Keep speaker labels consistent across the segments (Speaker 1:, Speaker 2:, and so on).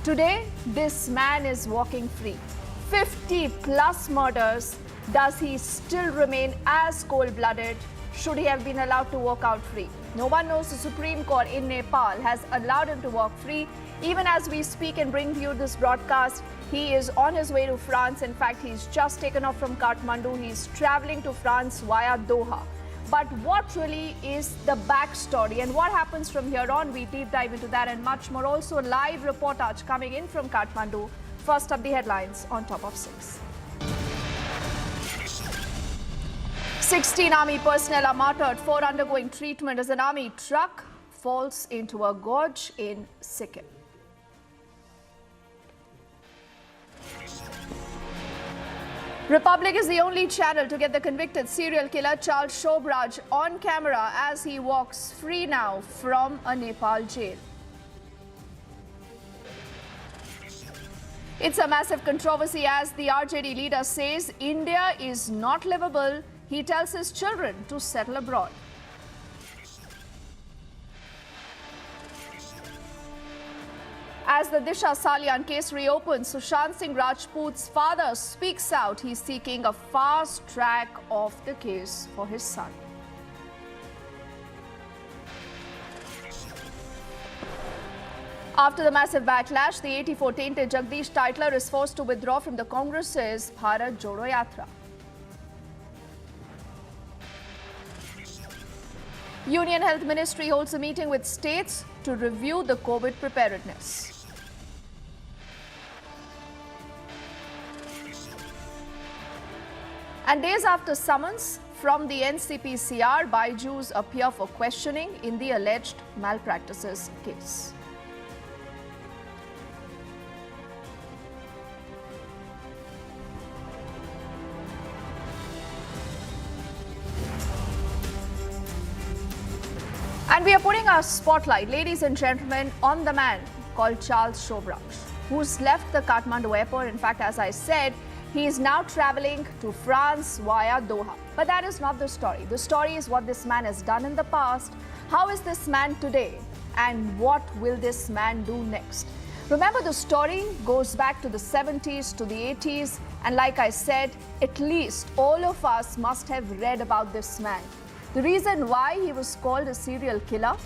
Speaker 1: Today, this man is walking free. 50 plus murders. Does he still remain as cold-blooded? Should he have been allowed to walk out free? No one knows. The Supreme Court in Nepal has allowed him to walk free. Even as we speak and bring you this broadcast, he is on his way to France. In fact, he's just taken off from Kathmandu. He's traveling to France via Doha. But what really is the backstory and what happens from here on? We deep dive into that and much more. Also, live reportage coming in from Kathmandu. First up, the headlines on Top of 6. 16 army personnel are martyred, 4 undergoing treatment as an army truck falls into a gorge in Sikkim. Republic is the only channel to get the convicted serial killer Charles Shobhraj on camera as he walks free now from a Nepal jail. It's a massive controversy as the RJD leader says India is not livable. He tells his children to settle abroad. As the Disha Salyan case reopens, Sushant Singh Rajput's father speaks out. He's seeking a fast track of the case for his son. After the massive backlash, the 84 tainted Jagdish Titler is forced to withdraw from the Congress's Bharat Jodo Yatra. Union Health Ministry holds a meeting with states to review the COVID preparedness. And days after summons from the NCPCR, Byju's appear for questioning in the alleged malpractices case. And we are putting our spotlight, ladies and gentlemen, on the man called Charles Shobhraj, who's left the Kathmandu airport. In fact, as I said, he is now traveling to France via Doha. But that is not the story. The story is what this man has done in the past. How is this man today? And what will this man do next? Remember, the story goes back to the 70s, to the 80s. And like I said, at least all of us must have read about this man. The reason why he was called a serial killer,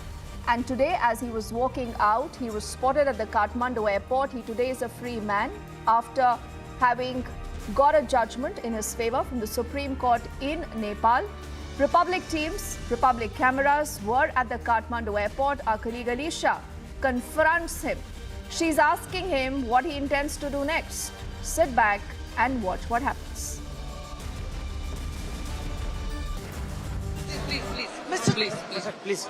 Speaker 1: and today as he was walking out, he was spotted at the Kathmandu airport. He today is a free man after having got a judgment in his favor from the Supreme Court in Nepal. Republic teams, Republic cameras were at the Kathmandu airport. Our colleague Alisha confronts him. She's asking him what he intends to do next. Sit back and watch what happens.
Speaker 2: Please.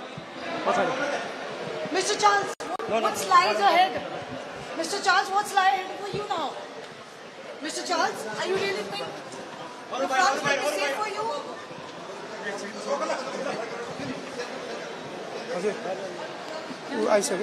Speaker 2: What's happening?
Speaker 3: Mr. Charles, what's lies ahead? Mr. Charles, what's lie ahead for you now? Mr. Charles, are you really think the France will be safe for you?
Speaker 2: I said.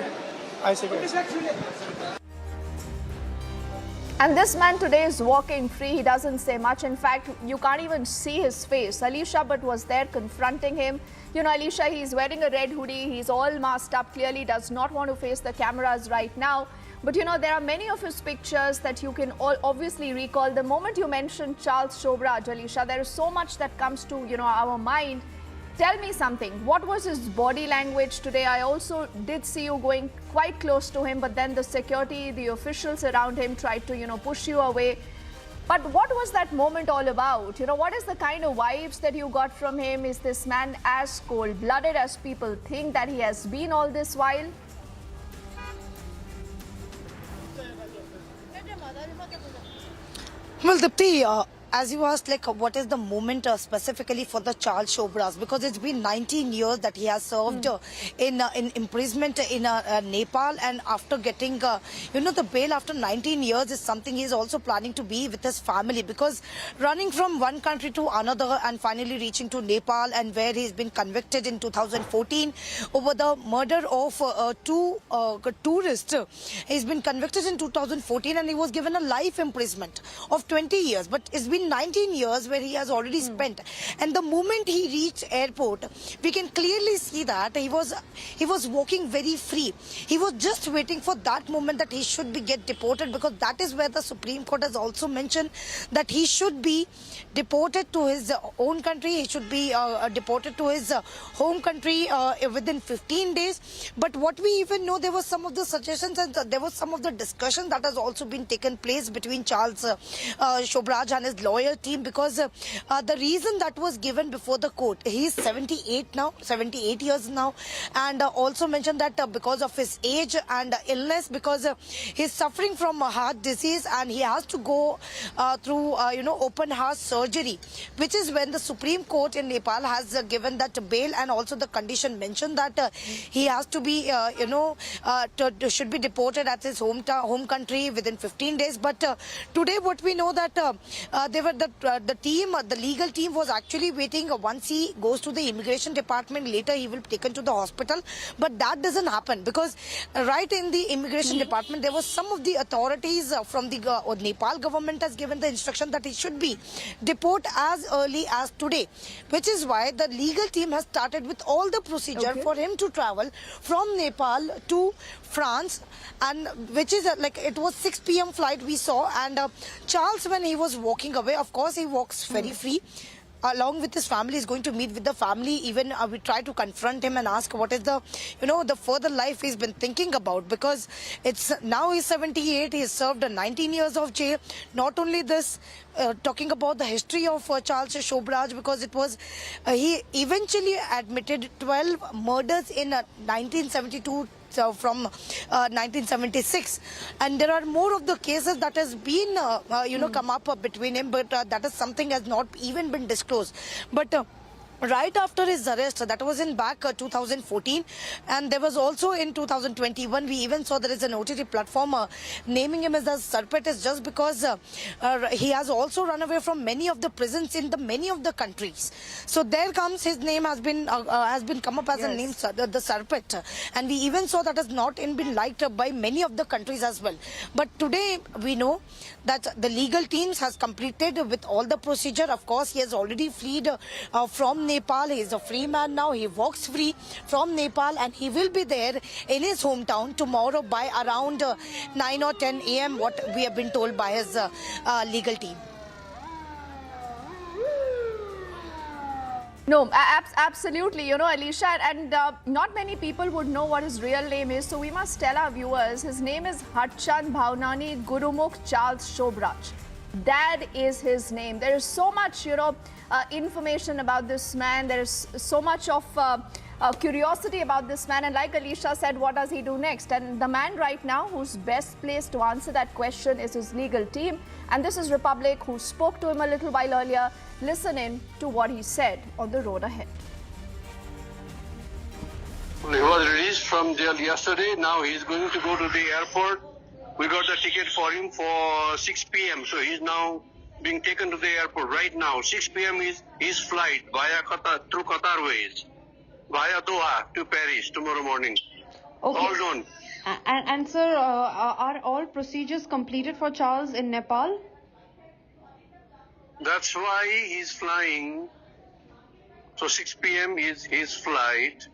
Speaker 1: And this man today is walking free. He doesn't say much. In fact, you can't even see his face. Alisha but was there confronting him. You know, Alisha, he's wearing a red hoodie. He's all masked up. Clearly does not want to face the cameras right now. But, you know, there are many of his pictures that you can all obviously recall. The moment you mentioned Charles Shobhraj, Alisha, there is so much that comes to, you know, our mind. Tell me something. What was his body language today? I also did see you going quite close to him, but then the security, the officials around him tried to, you know, push you away. But what was that moment all about? You know, what is the kind of vibes that you got from him? Is this man as cold-blooded as people think that he has been all this while?
Speaker 3: Well, Dipti, as you asked, like, what is the moment specifically for the Charles Shobhraj? Because it's been 19 years that he has served in imprisonment in Nepal, and after getting, the bail after 19 years is something he is also planning to be with his family, because running from one country to another and finally reaching to Nepal, and where he's been convicted in 2014 over the murder of two tourists. He's been convicted in 2014 and he was given a life imprisonment of 20 years. But it's been been 19 years where he has already spent. And the moment he reached airport, we can clearly see that he was walking very free. He was just waiting for that moment that he should get deported, because that is where the Supreme Court has also mentioned that he should be deported to his own country. He should be deported to his home country within 15 days. But what we even know, there was some of the suggestions and there was some of the discussion that has also been taken place between Charles Shobhraj and his lawyer team, because the reason that was given before the court, he is 78 years now, and also mentioned that because of his age and illness, because he is suffering from a heart disease and he has to go through open heart surgery, which is when the Supreme Court in Nepal has given that bail, and also the condition mentioned that he has to be should be deported at his home country within 15 days. But today what we know that the legal team was actually waiting. Once he goes to the immigration department, later he will be taken to the hospital. But that doesn't happen, because right in the immigration department, there was some of the authorities from the Nepal government has given the instruction that he should be deported as early as today, which is why the legal team has started with all the procedure for him to travel from Nepal to France, and which is it was 6 p.m. flight we saw. And Charles, when he was walking away, of course he walks very free. Along with his family, he's going to meet with the family. Even we try to confront him and ask what is the the further life he's been thinking about, because it's now he's 78. He's served 19 years of jail. Not only this, talking about the history of Charles Shobhraj, because it was he eventually admitted 12 murders in 1972 from 1976, and there are more of the cases that has been come up between him, but that is something has not even been disclosed. But right after his arrest, that was in back 2014, and there was also in 2021, we even saw there is an OTT platform naming him as a Serpent, just because he has also run away from many of the prisons in many of the countries. So there comes his name has been come up as a name, the Serpent, and we even saw that has not been liked by many of the countries as well. But today we know that the legal teams has completed with all the procedure. Of course, he has already fled from Nepal. He is a free man now. He walks free from Nepal, and he will be there in his hometown tomorrow by around 9 or 10 a.m. what we have been told by his legal team.
Speaker 1: No, absolutely. Alicia, and not many people would know what his real name is. So we must tell our viewers, his name is Harchand Bhavnani Gurumukh Charles Shobhraj. That is his name. There is so much, information about this man. There is so much of curiosity about this man. And like Alicia said, what does he do next? And the man right now who's best placed to answer that question is his legal team. And this is Republic, who spoke to him a little while earlier. Listen in to what he said on the road ahead.
Speaker 4: He was released from jail yesterday. Now he's going to go to the airport. We got the ticket for him for 6 p.m. So he's now being taken to the airport right now. 6 p.m. is his flight via Qatar, through Qatar ways, via Doha to Paris tomorrow morning.
Speaker 5: Okay.
Speaker 4: All done.
Speaker 5: And sir, are all procedures completed for Charles in Nepal?
Speaker 4: That's why he's flying. So 6 p.m. is his flight.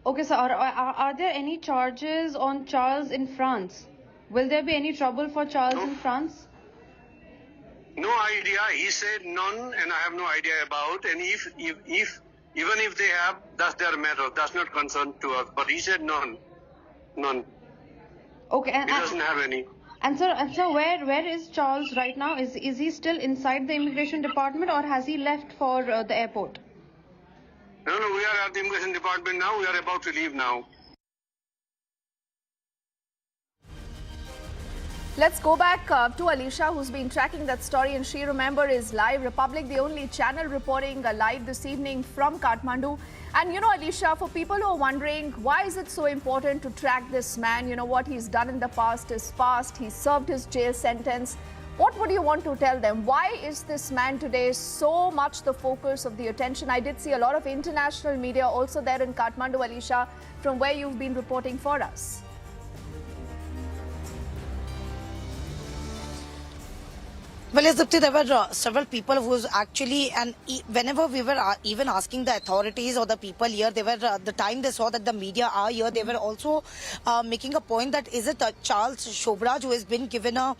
Speaker 5: Okay, sir. Are there any charges on Charles in France? Will there be any trouble for Charles in France?
Speaker 4: No idea. He said none, and I have no idea about. And if even if they have, that's their matter. That's not concerned to us. But he said none.
Speaker 5: Okay,
Speaker 4: He doesn't have any.
Speaker 5: And sir, where is Charles right now? Is he still inside the immigration department, or has he left for the airport?
Speaker 4: No, we are at the immigration department now. We are about to leave now.
Speaker 1: Let's go back to Alicia, who's been tracking that story, and she, remember, is live. Republic, the only channel reporting live this evening from Kathmandu. And Alicia, for people who are wondering, why is it so important to track this man? What he's done in the past is past. He served his jail sentence. What would you want to tell them? Why is this man today so much the focus of the attention? I did see a lot of international media also there in Kathmandu, Alicia, from where you've been reporting for us.
Speaker 3: Well, yes, Dipti, there were several people who was actually, and whenever we were even asking the authorities or the people here, they were, the time they saw that the media are here, they were also making a point that is it Charles Shobhraj who has been given a,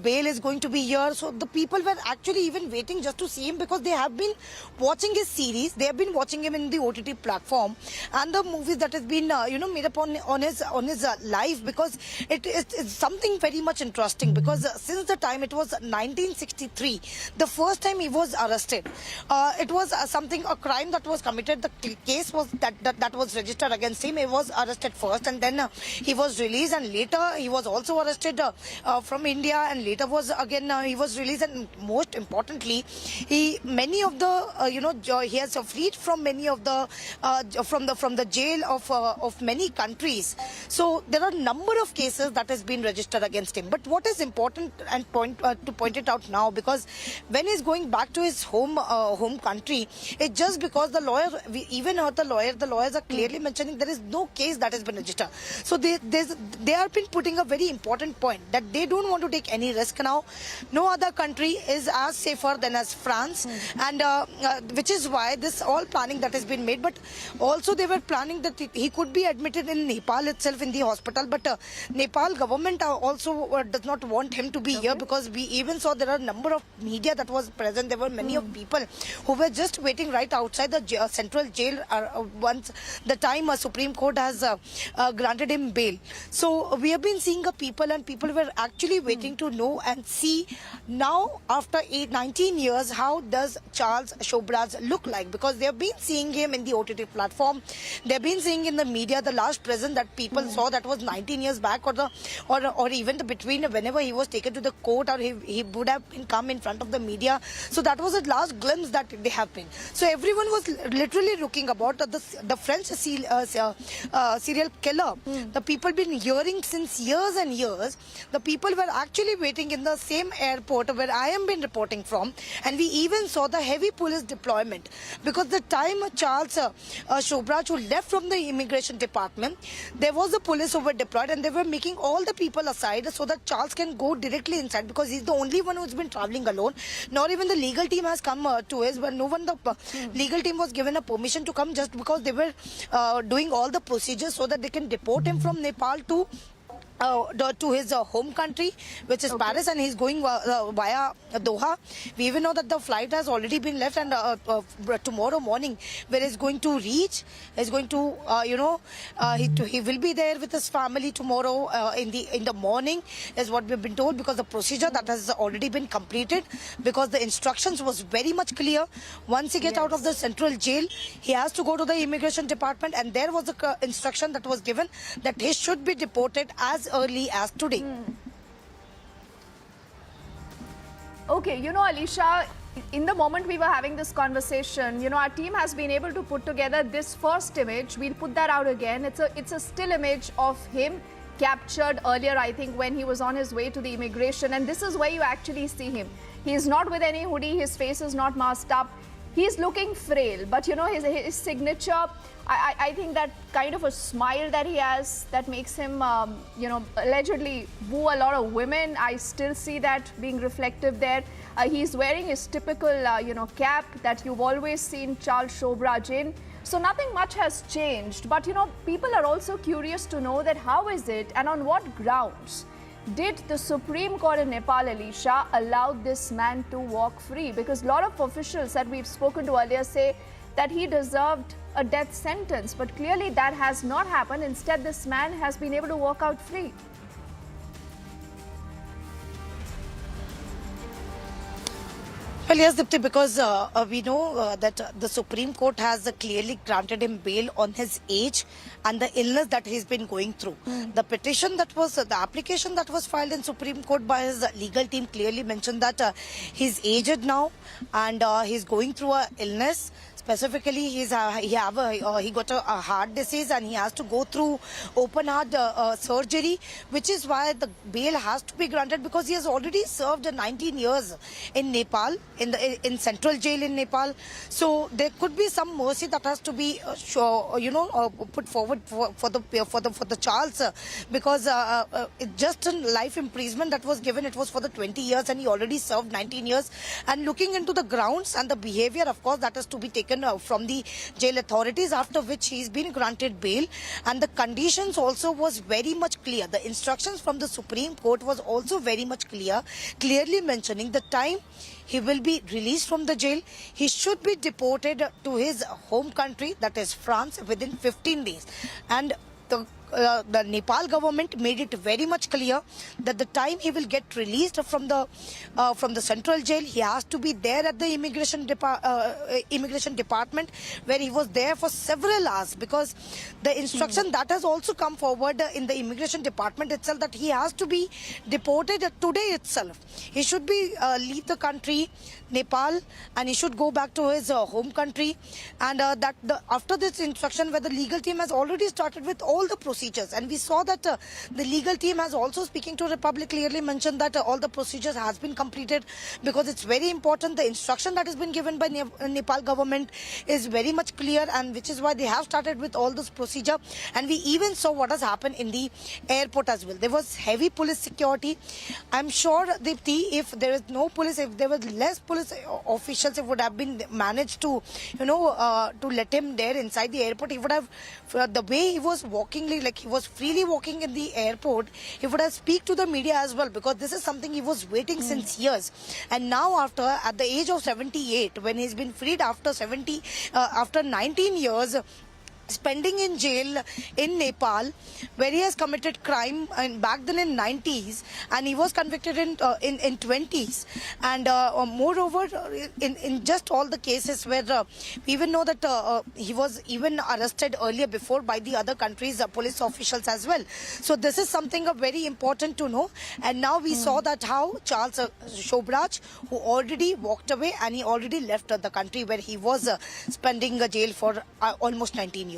Speaker 3: bail is going to be here. So the people were actually even waiting just to see him because they have been watching his series, they have been watching him in the OTT platform and the movies that has been, made up on his life, because it's something very much interesting because since the time it was 1963, the first time he was arrested, it was a crime that was committed. The case was that was registered against him. He was arrested first, and then he was released, and later he was also arrested from India, and later was again he was released. And most importantly, he has freed from many of the from the jail of many countries. So there are a number of cases that has been registered against him. But what is important and to point it out now, because when he's going back to his home country, it's just because the lawyer, we even heard the lawyers are clearly mentioning there is no case that has been registered. So they have been putting a very important point that they don't want to take any risk now. No other country is as safer than as France, and which is why this all planning that has been made. But also they were planning that he could be admitted in Nepal itself in the hospital, but Nepal government also does not want him to be here, because we even saw there are a number of media that was present. There were many of people who were just waiting right outside the central jail once the time a Supreme Court has granted him bail. So we have been seeing people, and people were actually waiting to know and see now after 19 years how does Charles Shobhraj look like, because they have been seeing him in the OTT platform. They have been seeing in the media the last present that people saw that was 19 years back, or even between whenever he was taken to the court, or he would have been come in front of the media. So that was the last glimpse that they have been. So everyone was literally looking about the French serial killer. The people been hearing since years and years. The people were actually waiting in the same airport where I am been reporting from, and we even saw the heavy police deployment, because the time Charles Shobhraj who left from the immigration department, there was a police who were deployed, and they were making all the people aside so that Charles can go directly inside, because he's the only one who's been traveling alone. Not even the legal team has come to his, but no one, the legal team was given a permission to come, just because they were doing all the procedures so that they can deport him from Nepal to his home country, which is Paris, and he's going via Doha. We even know that the flight has already been left, and tomorrow morning where he's going to reach, he's going to he will be there with his family tomorrow in the morning, is what we've been told, because the procedure that has already been completed, because the instructions was very much clear. Once he gets out of the central jail, he has to go to the immigration department, and there was a instruction that was given that he should be deported as early as today.
Speaker 1: Okay, Alicia, in the moment we were having this conversation, our team has been able to put together this first image. We'll put that out again. It's a still image of him captured earlier, I think, when he was on his way to the immigration. And this is where you actually see him. He's not with any hoodie. His face is not masked up. He's looking frail, but his signature, I think that kind of a smile that he has, that makes him, allegedly woo a lot of women. I still see that being reflective there. He's wearing his typical, cap that you've always seen Charles Shobhraj in. So nothing much has changed, but people are also curious to know that how is it and on what grounds did the Supreme Court in Nepal, Alicia, allow this man to walk free? Because a lot of officials that we've spoken to earlier say that he deserved a death sentence, but clearly that has not happened. Instead, this man has been able to walk out free.
Speaker 3: Well, yes, Dipti, because we know that the Supreme Court has clearly granted him bail on his age and the illness that he's been going through. The petition that was, the application that was filed in Supreme Court by his legal team clearly mentioned that he's aged now and he's going through an illness. specifically he got a heart disease and he has to go through open heart surgery, which is why the bail has to be granted, because he has already served 19 years in Nepal, in central jail in Nepal. So there could be some mercy that has to be put forward for the Charles, because it's just a life imprisonment that was given. It was for the 20 years and he already served 19 years. And looking into the grounds and the behavior, of course, that has to be taken from the jail authorities, after which he's been granted bail. And the conditions also was very much clear. The instructions from the Supreme Court was also very much clearly mentioning the time he will be released from the jail. He should be deported to his home country, that is France, within 15 days. And the Nepal government made it very much clear that the time he will get released from the central jail, he has to be there at the immigration department, where he was there for several hours, because the instruction that has also come forward in the immigration department itself, that he has to be deported today itself. He should be leave the country, Nepal, and he should go back to his home country. And after this instruction, where the legal team has already started with all the procedures, and we saw that the legal team has also, speaking to Republic, clearly mentioned that all the procedures has been completed, because it's very important. The instruction that has been given by Nepal government is very much clear, and which is why they have started with all this procedure. And we even saw what has happened in the airport as well. There was heavy police security. I'm sure, Deepthi, if there is no police, if there was less police officials, it would have been managed to, to let him there inside the airport. He would have, the way he was walking, like he was freely walking in the airport, he would have speak to the media as well, because this is something he was waiting since years. And now, at the age of 78, when he's been freed after 19 years spending in jail in Nepal, where he has committed crime and back then in 90s, and he was convicted in 20s, and moreover in just all the cases where we even know that he was even arrested earlier before by the other countries' police officials as well. So this is something very important to know. And now we saw that how Charles Shobhraj, who already walked away and he already left the country, where he was spending jail for almost 19 years.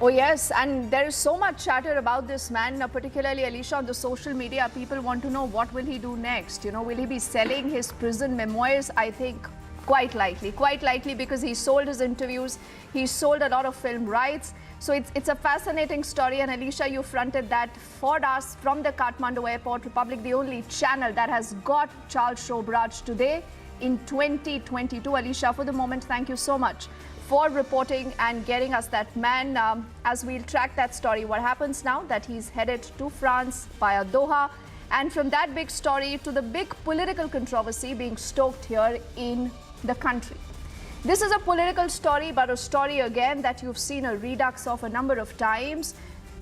Speaker 1: Oh yes, and there is so much chatter about this man, particularly Alicia on the social media. People want to know what will he do next. Will he be selling his prison memoirs? I think quite likely, because he sold his interviews, he sold a lot of film rights. So it's a fascinating story, and Alicia, you fronted that for us from the Kathmandu Airport. Republic, the only channel that has got Charles Sobhraj today in 2022. Alicia, for the moment, thank you so much for reporting and getting us that man. As we'll track that story, what happens now that he's headed to France via Doha, and from that big story to the big political controversy being stoked here in the country. This is a political story, but a story again that you've seen a redux of a number of times.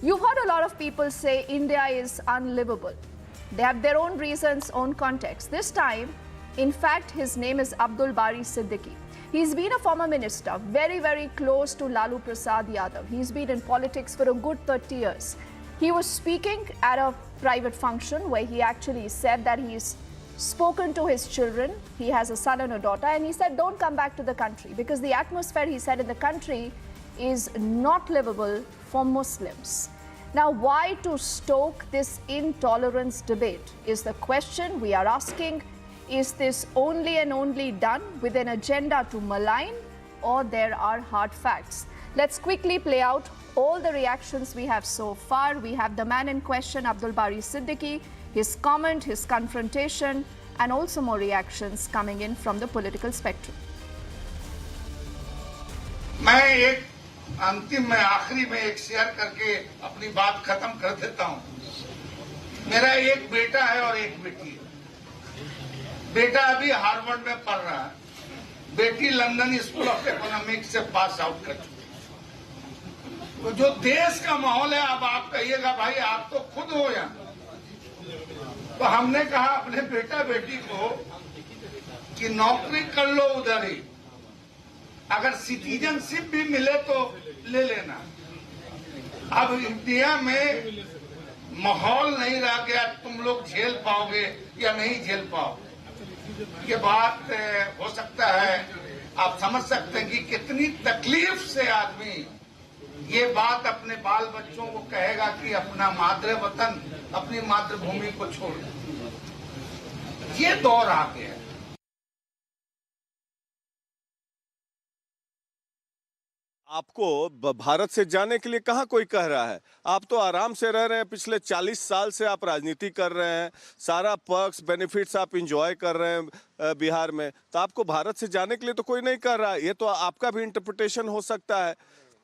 Speaker 1: You've heard a lot of people say India is unlivable. They have their own reasons, own context. This time, in fact, his name is Abdul Bari Siddiqui. He's been a former minister, very, very close to Lalu Prasad Yadav. He's been in politics for a good 30 years. He was speaking at a private function where he actually said that he's spoken to his children. He has a son and a daughter, and he said, don't come back to the country, because the atmosphere, he said, in the country is not livable for Muslims. Now, why to stoke this intolerance debate is the question we are asking. Is this only and only done with an agenda to malign, or there are hard facts? Let's quickly play out all the reactions we have so far. We have the man in question, Abdul Bari Siddiqui, his comment, his confrontation, and also more reactions coming in from the political spectrum.
Speaker 6: मैं एक अंतिम में आखिरी में एक share करके अपनी बात खत्म कर देता हूं। मेरा एक बेटा है और एक बेटी है। बेटा अभी हार्वर्ड में पढ़ रहा है, बेटी लंदन स्कूल ऑफ इकोनॉमिक्स से पास आउट कर चुकी है। तो जो देश का माहौल है, अब आप कहिएगा भाई आप तो खुद हो यहाँ, तो हमने कहा अपने बेटा बेटी को कि नौकरी कर लो उधर ही, अगर सिटीजनशिप भी मिले तो ले लेना। अब इंडिया में माहौल नहीं रह गया, तुम लोग झेल पाओगे या नहीं झेल पाओगे। ये बात हो सकता है, आप समझ सकते हैं कि कितनी तकलीफ से आदमी ये बात अपने बाल बच्चों को कहेगा कि अपना मातृ वतन, अपनी मातृभूमि को छोड़ दो। ये दौर आ गया है।
Speaker 7: आपको भारत से जाने के लिए कहाँ कोई कह रहा है? आप तो आराम से रह रहे हैं, पिछले 40 साल से आप राजनीति कर रहे हैं, सारा पर्क्स बेनिफिट्स आप इंजॉय कर रहे हैं बिहार में, तो आपको भारत से जाने के लिए तो कोई नहीं कर रहा है। ये तो आपका भी इंटरप्रिटेशन हो सकता है।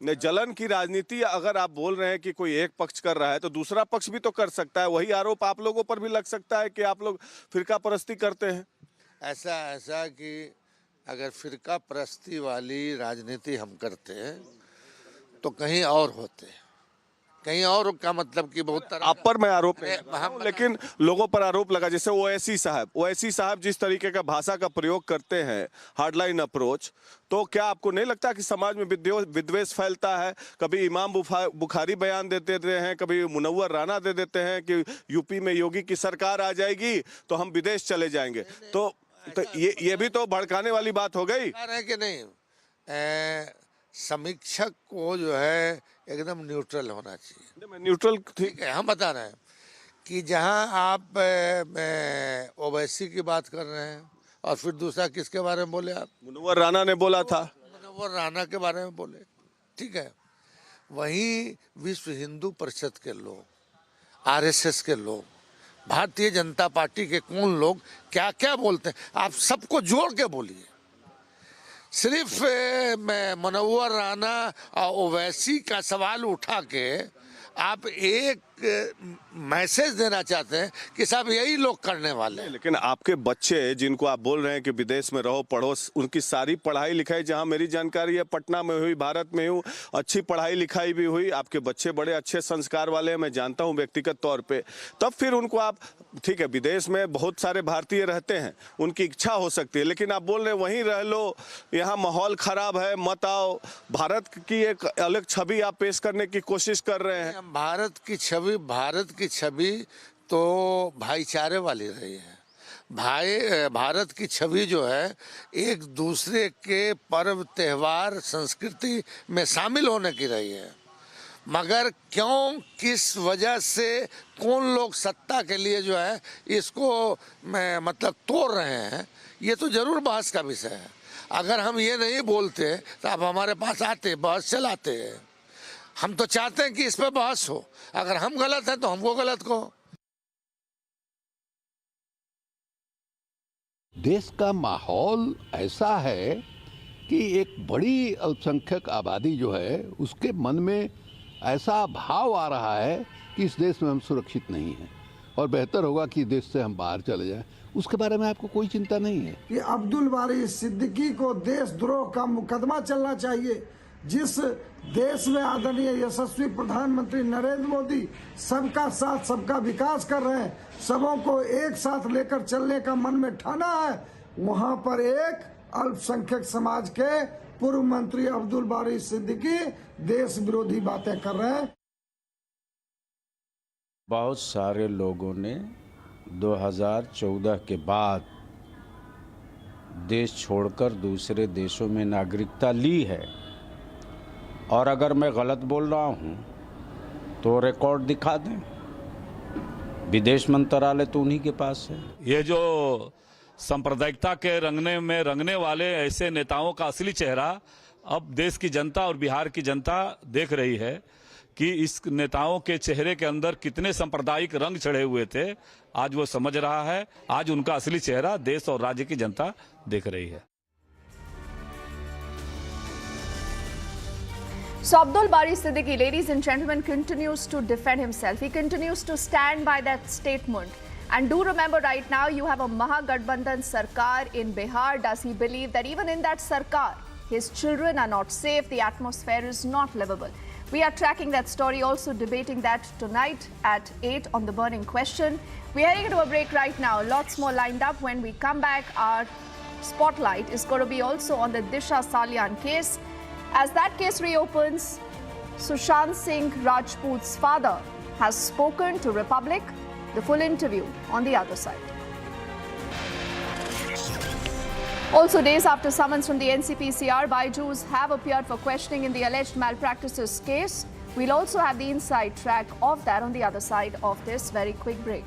Speaker 7: जलन की राजनीति अगर आप बोल रहे हैं कि कोई एक पक्ष कर रहा है तो दूसरा पक्ष भी तो कर सकता है। वही आरोप आप लोगों पर भी लग सकता है कि आप लोग फिरका परस्ती करते हैं।
Speaker 8: ऐसा कि अगर फिरका परस्ती वाली राजनीति हम करते हैं तो कहीं और होते हैं, कहीं और का मतलब कि बहुत तरह
Speaker 7: आप पर मैं आरोप नहीं कर रहा हूं, लेकिन लोगों पर आरोप लगा, जैसे ओवैसी साहब जिस तरीके का भाषा का प्रयोग करते हैं, हार्डलाइन अप्रोच, तो क्या आपको नहीं लगता कि समाज में विद्वेष फैलता है? कभी इमाम बुखारी बयान दे देते हैं, कभी मुनव्वर राना दे देते हैं कि यूपी में योगी की सरकार आ जाएगी तो हम विदेश चले जाएंगे। तो ये भी तो भड़काने वाली बात हो गई
Speaker 8: है कि नहीं? समीक्षक को जो है एकदम न्यूट्रल होना चाहिए।
Speaker 7: न्यूट्रल
Speaker 8: ठीक है, हम बता रहे हैं कि जहां आप ओवैसी की बात कर रहे हैं और फिर दूसरा किसके बारे में बोले आप?
Speaker 7: मुनव्वर राना ने बोला था,
Speaker 8: मुनव्वर राना के बारे में बोले, ठीक है। वहीं विश्व हिंदू परिषद के लोग, आरएसएस के लोग, भारतीय जनता पार्टी के कौन लोग क्या क्या बोलते हैं, आप सबको जोड़ के बोलिए। सिर्फ मुनव्वर राना और ओवैसी का सवाल उठा के आप एक मैसेज देना चाहते हैं कि साहब यही लोग करने वाले हैं।
Speaker 7: लेकिन आपके बच्चे जिनको आप बोल रहे हैं कि विदेश में रहो पढ़ो, उनकी सारी पढ़ाई लिखाई, जहां मेरी जानकारी है पटना में हुई, भारत में हुई, अच्छी पढ़ाई लिखाई भी हुई, आपके बच्चे बड़े अच्छे संस्कार वाले हैं, मैं जानता हूं व्यक्तिगत तौर पे। तब फिर उनको आप, ठीक है विदेश में बहुत सारे भारतीय रहते हैं, उनकी इच्छा हो सकती है, लेकिन आप बोल रहे हैं वहीं रह लो, यहाँ माहौल खराब है, मत आओ। भारत की एक अलग छवि आप पेश करने की कोशिश कर रहे हैं।
Speaker 8: भारत की छवि तो भाईचारे वाली रही है। भारत की छवि जो है एक दूसरे के पर्व त्योहार संस्कृति में शामिल होने की रही है। मगर क्यों, किस वजह से, कौन लोग सत्ता के लिए जो है इसको मतलब तोड़ रहे हैं, ये तो जरूर बहस का विषय है। अगर हम ये नहीं बोलते तो आप हमारे पास आते, बहस चलाते हैं। हम तो चाहते हैं कि इस पे बहस हो, अगर हम गलत हैं तो हमको गलत कहो।
Speaker 9: देश का माहौल ऐसा है कि एक बड़ी अल्पसंख्यक आबादी जो है उसके मन में ऐसा भाव आ रहा है कि इस देश में हम सुरक्षित नहीं हैं और बेहतर होगा कि देश से हम बाहर चले जाएं। उसके बारे में आपको कोई चिंता नहीं है?
Speaker 10: ये अब्दुल बारी सिद्दीकी को देशद्रोह का मुकदमा चलना चाहिए। जिस देश में आदरणीय यशस्वी प्रधानमंत्री नरेंद्र मोदी सबका साथ सबका विकास कर रहे हैं, सबों को एक साथ लेकर चलने का मन में ठाना है, वहां पर एक अल्पसंख्यक समाज के पूर्व मंत्री अब्दुल बारी सिद्दीकी देश विरोधी बातें कर रहे हैं।
Speaker 11: बहुत सारे लोगों ने 2014 के बाद देश छोड़कर दूसरे देशों में नागरिकता ली है, और अगर मैं गलत बोल रहा हूं तो रिकॉर्ड दिखा दें, विदेश मंत्रालय तो उन्हीं के पास है।
Speaker 12: ये जो सांप्रदायिकता के रंगने वाले ऐसे नेताओं का असली चेहरा अब देश की जनता और बिहार की जनता देख रही है कि इस नेताओं के चेहरे के अंदर कितने सांप्रदायिक रंग चढ़े हुए थे। आज वो समझ रहा है, आज उनका असली चेहरा देश और राज्य की जनता देख रही है।
Speaker 1: So Abdul Bari Siddiqui, ladies and gentlemen, continues to defend himself. He continues to stand by that statement. And do remember right now you have a Mahagathbandhan Sarkar in Bihar. Does he believe that even in that Sarkar, his children are not safe, the atmosphere is not livable? We are tracking that story, also debating that tonight at 8 on The Burning Question. We're heading into a break right now. Lots more lined up. When we come back, our spotlight is going to be also on the Disha Salyan case. As that case reopens, Sushant Singh Rajput's father has spoken to Republic. The full interview on the other side. Also, days after summons from the NCPCR, Byjus have appeared for questioning in the alleged malpractices case. We'll also have the inside track of that on the other side of this very quick break.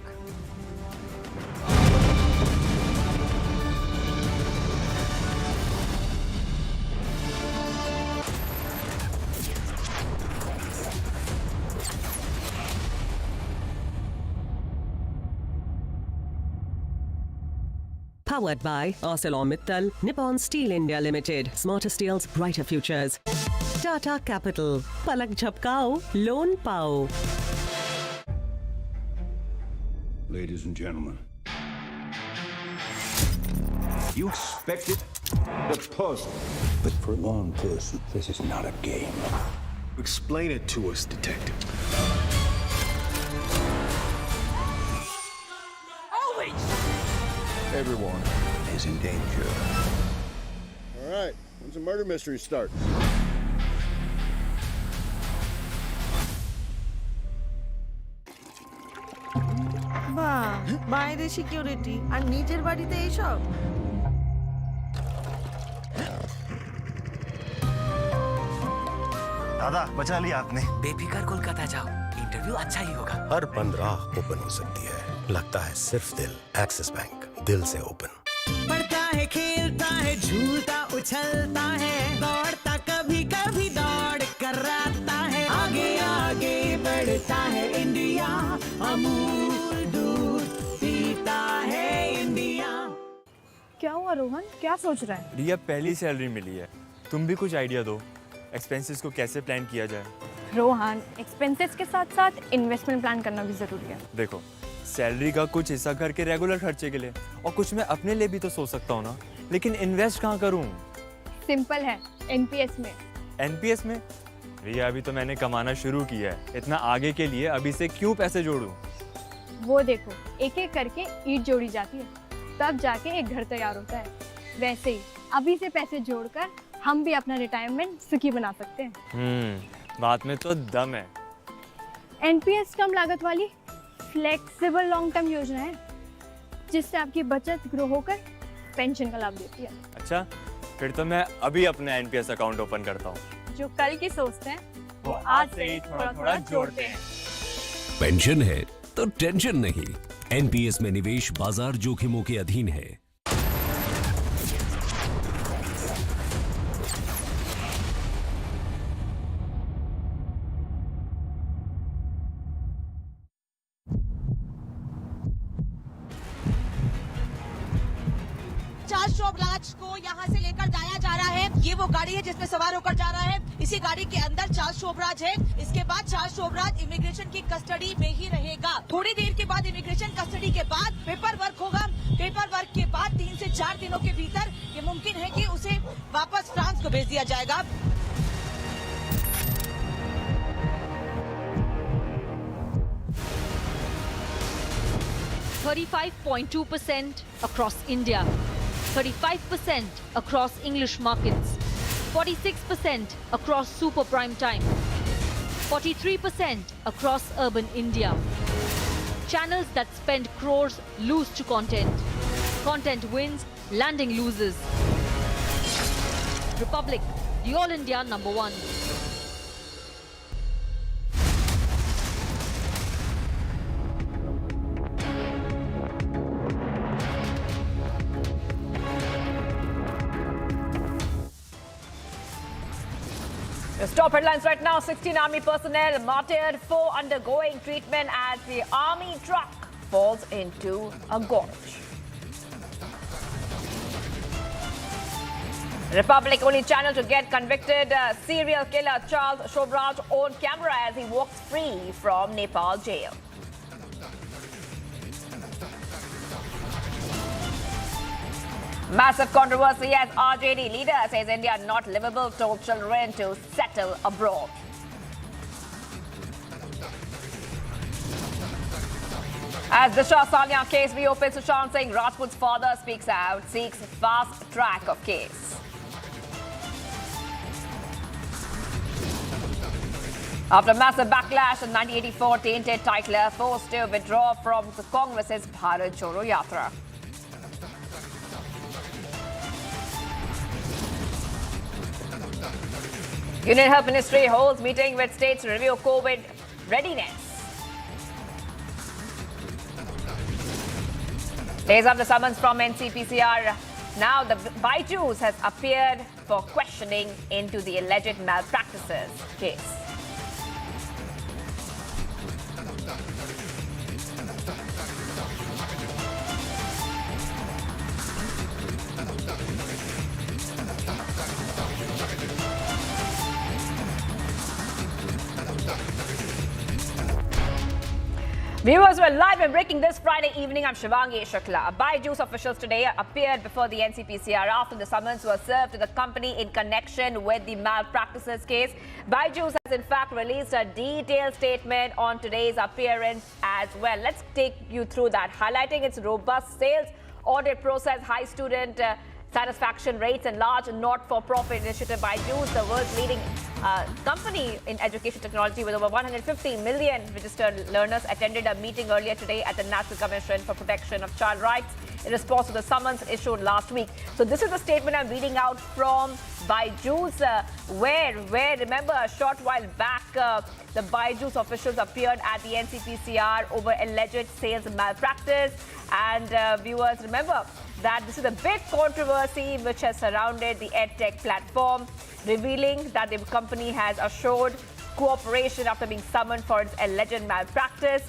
Speaker 13: Powered by ArcelorMittal, Nippon Steel India Limited. Smarter steels, brighter futures. Tata Capital. Palak jhapkao, loan pao.
Speaker 14: Ladies and gentlemen, you expected the puzzle, but for a law enforcement, this is not a game. Explain it to us, detective.
Speaker 7: Everyone
Speaker 14: is in danger.
Speaker 7: All right, when's the murder mystery start?
Speaker 3: বাহ, বাইরে security আর নিজের বাড়িতে এইসব।
Speaker 2: दादा बचा लिया आपने।
Speaker 15: बेफिक्र कोलकाता जाओ, इंटरव्यू अच्छा ही होगा।
Speaker 16: हर बंद राह ओपन हो सकती है, लगता है सिर्फ दिल। एक्सिस बैंक, दिल से ओपन।
Speaker 15: पढ़ता है, खेलता है, झूलता उछलता है, दौड़ता कभी कभी दौड़ कर आता है, आगे आगे बढ़ता है इंडिया, अमूल दूध पीता है इंडिया।
Speaker 1: क्या हुआ रोहन, क्या सोच रहा है?
Speaker 17: रिया, पहली सैलरी मिली है, तुम भी कुछ आइडिया दो, एक्सपेंसेस को कैसे प्लान किया जाए।
Speaker 18: रोहन, एक्सपेंसेस के साथ साथ इन्वेस्टमेंट प्लान करना भी जरूरी है।
Speaker 17: देखो, सैलरी का कुछ हिस्सा घर के रेगुलर खर्चे के लिए और कुछ मैं अपने लिए भी तो सोच सकता हूँ ना, लेकिन इन्वेस्ट कहाँ करूँ?
Speaker 18: सिंपल है, एनपीएस में।
Speaker 17: एनपीएस में? रिया, अभी तो मैंने कमाना शुरू किया है, इतना आगे के लिए अभी से क्यों पैसे जोड़ूं?
Speaker 18: वो देखो, एक एक करके ईंट जोड़ी जाती है, तब जाके एक घर तैयार होता है। वैसे ही अभी से पैसे जोड़कर हम भी अपना रिटायरमेंट सुखी बना सकते हैं।
Speaker 17: बात में तो दम है।
Speaker 18: एनपीएस कम लागत वाली फ्लेक्सिबल लॉन्ग टर्म योजना है, जिससे आपकी बचत ग्रो होकर पेंशन का लाभ देती है।
Speaker 17: अच्छा, फिर तो मैं अभी अपना एनपीएस अकाउंट ओपन करता हूँ।
Speaker 18: जो कल की सोचते हैं वो आज से ही थोड़ा थोड़ा जोड़ते हैं।
Speaker 19: पेंशन है तो टेंशन नहीं। एनपीएस में निवेश बाजार जोखिमों के अधीन है।
Speaker 3: शोभराज को यहाँ से लेकर जाया जा रहा है। ये वो गाड़ी है जिसमें सवार होकर जा रहा है। इसी गाड़ी के अंदर चार्ल्स शोभराज है। इसके बाद चार्ल्स शोभराज इमिग्रेशन की कस्टडी में ही रहेगा। थोड़ी देर के बाद इमिग्रेशन कस्टडी के बाद पेपर वर्क होगा। पेपर वर्क के बाद 3 से 4 दिनों के भीतर ये मुमकिन है कि उसे वापस फ्रांस को भेज दिया जाएगा।
Speaker 20: $35.2% across India, 35% across English markets, 46% across super prime time, 43% across urban India. Channels that spend crores lose to content. Content wins, landing loses. Republic, the All India #1.
Speaker 21: Top headlines right now. 16 army personnel martyred, 4 undergoing treatment as the army truck falls into a gorge. Republic only channel to get convicted serial killer Charles Shobhraj on camera as he walks free from Nepal jail. Massive controversy as RJD leader says India not livable, told children to settle abroad. As the Shah Sanya case reopens, Sushant Singh Rajput's father speaks out, seeks fast track of case. After massive backlash, the 1984 tainted titler forced to withdraw from the Congress's Bharat Choro Yatra. Union Health Ministry holds meeting with states to review COVID readiness. Days after summons from NCPCR, now the Byju has appeared for questioning into the alleged malpractices case. Viewers, we're live and breaking this Friday evening. I'm Shivangi Shukla. Byju's officials today appeared before the NCPCR after the summons were served to the company in connection with the malpractices case. Byju's has in fact released a detailed statement on today's appearance as well. Let's take you through that, highlighting its robust sales audit process, high student satisfaction rates and large not-for-profit initiative. Byju's, the world's leading company in education technology with over 150 million registered learners, attended a meeting earlier today at the National Commission for Protection of Child Rights in response to the summons issued last week. So this is the statement I'm reading out from Byju's, where remember a short while back the Byju's officials appeared at the NCPCR over alleged sales malpractice, and viewers remember that this is a big controversy which has surrounded the EdTech platform, revealing that the company has assured cooperation after being summoned for its alleged malpractice.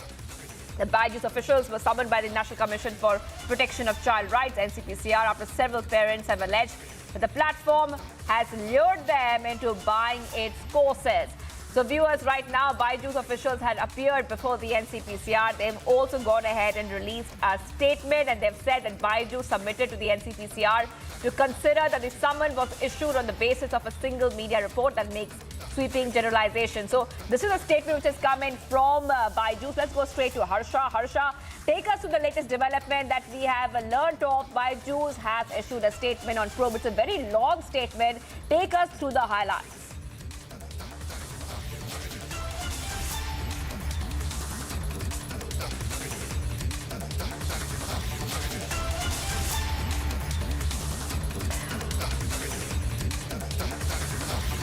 Speaker 21: The Byju's officials were summoned by the National Commission for Protection of Child Rights, NCPCR, after several parents have alleged that the platform has lured them into buying its courses. So viewers, right now, Byju's officials had appeared before the NCPCR. They've also gone ahead and released a statement, and they've said that Byju submitted to the NCPCR to consider that the summons was issued on the basis of a single media report that makes sweeping generalization. So this is a statement which has come in from Byju. Let's go straight to Harsha. Harsha, take us to the latest development that we have learned of. Byju has issued a statement on probe. It's a very long statement. Take us through the highlights.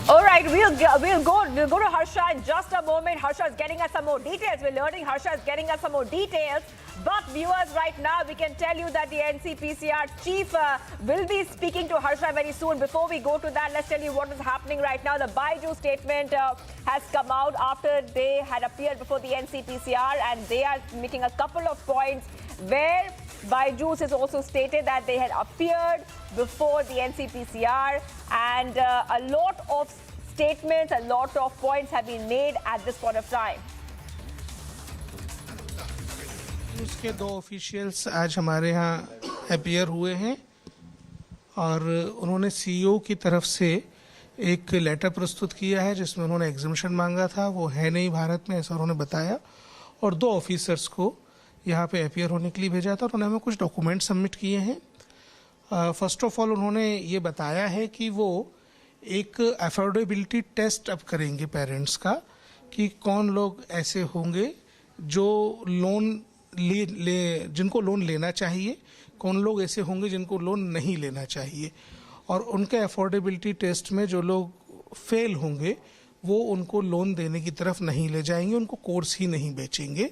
Speaker 21: All right, we'll go to Harsha in just a moment. Harsha is getting us some more details. We're learning Harsha is getting us some more details. But viewers, right now we can tell you that the NCPCR chief will be speaking to Harsha very soon. Before we go to that, let's tell you what is happening right now. The Byju statement has come out after they had appeared before the NCPCR, and they are making a couple of points where Byju has also stated that they had appeared before the NCPCR, and a lot of statements, a lot of points have been made at this point of time.
Speaker 5: उसके दो officials आज हमारे यहाँ appear हुए हैं और उन्होंने CEO की तरफ से एक लेटर प्रस्तुत किया है जिसमें उन्होंने एग्जम्पशन मांगा था, वो है नहीं भारत में ऐसा उन्होंने बताया, और दो ऑफिसर्स को यहाँ पे अपीयर होने के लिए भेजा था और उन्होंने हमें कुछ डॉक्यूमेंट सबमिट किए हैं। फर्स्ट ऑफ ऑल उन्होंने ये बताया है कि वो एक अफोर्डेबिलिटी टेस्ट अब करेंगे पेरेंट्स का कि कौन लोग ऐसे होंगे जो लोन जिनको लोन लेना चाहिए, कौन लोग ऐसे होंगे जिनको लोन नहीं लेना चाहिए, और उनके अफोर्डेबिलिटी टेस्ट में जो लोग फेल होंगे वो उनको लोन देने की तरफ नहीं ले जाएंगे, उनको कोर्स ही नहीं बेचेंगे।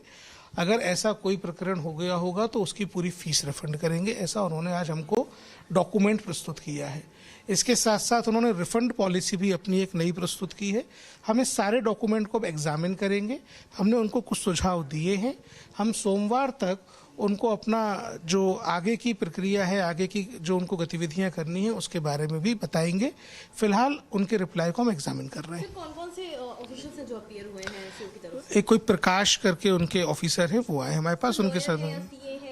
Speaker 5: अगर ऐसा कोई प्रकरण हो गया होगा तो उसकी पूरी फीस रिफंड करेंगे, ऐसा उन्होंने आज हमको डॉक्यूमेंट प्रस्तुत किया है। इसके साथ साथ उन्होंने रिफंड पॉलिसी भी अपनी एक नई प्रस्तुत की है। हम इस सारे डॉक्यूमेंट को अब एग्जामिन करेंगे। हमने उनको कुछ सुझाव दिए हैं। हम सोमवार तक उनको अपना जो आगे की प्रक्रिया है, आगे की जो उनको गतिविधियां करनी है उसके बारे में भी बताएंगे। फिलहाल उनके रिप्लाई को हम एग्जामिन कर रहे हैं।
Speaker 22: कौन-कौन से ऑफिशियल से जो अपीयर हुए हैं सीओ की तरफ?
Speaker 5: एक कोई प्रकाश करके उनके ऑफिसर हैं, वो आए हमारे पास, उनके साथ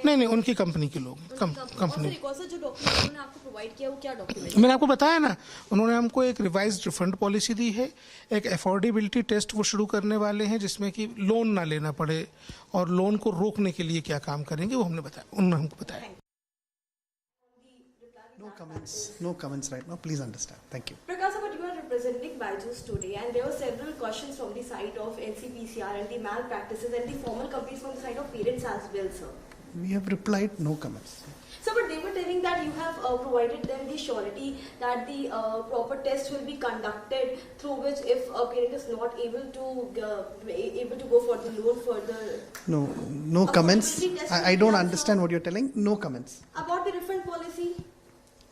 Speaker 5: नहीं उनकी कंपनी के लोग कंपनी।
Speaker 22: जो डॉक्यूमेंट उन्होंने आपको प्रोवाइड किया वो क्या डॉक्यूमेंट?
Speaker 5: मैंने आपको बताया ना, उन्होंने हमको एक रिवाइज्ड रिफंड पॉलिसी दी है, एक अफोर्डेबिलिटी टेस्ट वो शुरू करने वाले हैं जिसमें कि लोन ना लेना पड़े और लोन को रोकने के लिए क्या काम करेंगे वो हमने बताया, उन्होंने हमको बताया।
Speaker 23: No comments right now. Please understand. Thank you.
Speaker 22: Prakash, but you are representing Byju's today, and there were several questions from the side of NCPCR and the malpractices and the formal complaints from the side of parents as well, sir.
Speaker 23: We have replied, no comments.
Speaker 22: So, but they were telling that you have provided them the surety that the proper test will be conducted, through which if a parent is not able to go for the loan further.
Speaker 23: No comments. I don't understand what you're telling. No comments.
Speaker 22: About the refund policy?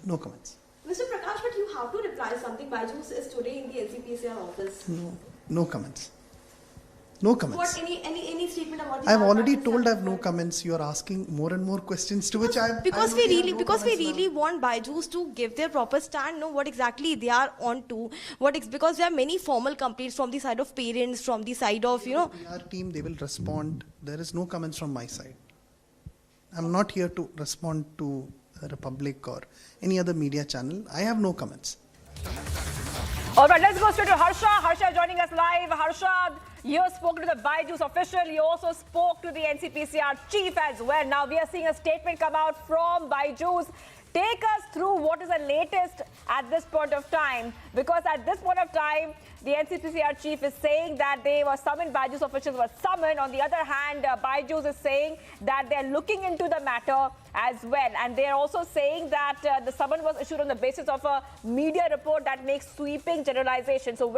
Speaker 23: No comments.
Speaker 22: Mr. Prakash, but you have to reply something. Byju is today in the NCPCR office.
Speaker 23: No comments. No comments.
Speaker 22: What, any statement about the
Speaker 23: I've already told I have no comments. You are asking more and more questions to which I
Speaker 22: because we really want Byju's to give their proper stand, know what exactly they are on to, because there are many formal complaints from the side of parents, from the side of
Speaker 23: Our team, they will respond. There is no comments from my side. I'm not here to respond to Republic or any other media channel. I have no comments.
Speaker 21: All right, let's go straight to Harsha. Harsha joining us live. Harsha, you spoke to the Byju's official. You also spoke to the NCPCR chief as well. Now we are seeing a statement come out from Byju's. Take us through what is the latest at this point of time, because at this point of time, the NCPCR chief is saying that they were summoned, Byju's officials were summoned. On the other hand, Byju's is saying that they're looking into the matter as well. And they're also saying that the summon was issued on the basis of a media report that makes sweeping generalization. So where